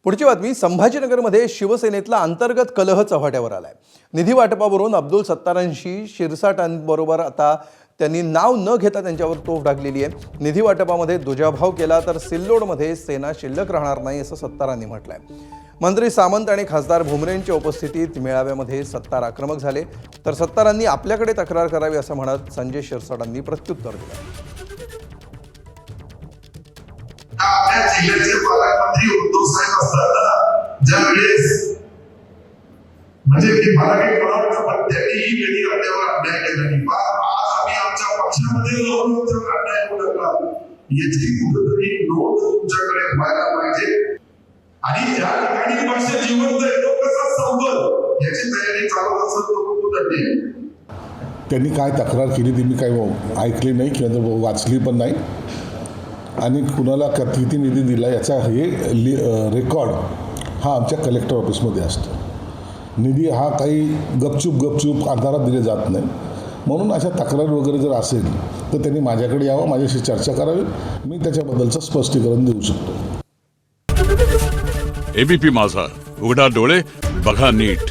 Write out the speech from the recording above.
पुढची बातमी, संभाजीनगरमध्ये शिवसेनेतला अंतर्गत कलह चव्हाट्यावर आलाय। निधी वाटपावरून अब्दुल सत्तारांशी शिरसाटांबरोबर आता त्यांनी नाव न घेता त्यांच्यावर तोफ डागलेली आहे। निधी वाटपामध्ये दुजाभाव केला तर सिल्लोडमध्ये सेना शिल्लक राहणार नाही असं सत्तारांनी म्हटलंय। मंत्री सामंत आणि खासदार भुमरेंच्या उपस्थितीत मेळाव्यामध्ये सत्तार आक्रमक झाले, तर सत्तारांनी आपल्याकडे तक्रार करावी असं म्हणत संजय शिरसाटांनी प्रत्युत्तर दिलं। आपल्या जिल्ह्याचे पालकमंत्री उद्धव साहेब असताना ज्यावेळेस म्हणजे की मला काही कळत पण त्यांनीही कधी आपल्यावर अन्याय केला नाही, पण आज आम्ही आमच्या पक्षामध्ये जाऊन आमच्यावर अन्याय होऊ लागला याची कुठेतरी नोंद तुमच्याकडे व्हायला पाहिजे। आणि ज्या ठिकाणी पक्ष जिवंत आहे तो कसा संपल याची तयारी चालू असेल तो कुठे त्यांनी काय तक्रार केली ती मी काही ऐकली नाही किंवा वाचली पण नाही, आणि कुणाला किती निधी दिला याचा हे रेकॉर्ड हा आमच्या कलेक्टर ऑफिसमध्ये असतो। निधी हा काही गपचूप अंधारात दिले जात नाही, म्हणून अशा तक्रार वगैरे जर असेल तर त्यांनी माझ्याकडे यावं, माझ्याशी चर्चा करावी, मी त्याच्याबद्दलचं स्पष्टीकरण देऊ शकतो। एबीपी माझा, उघडा डोळे बघा नीट।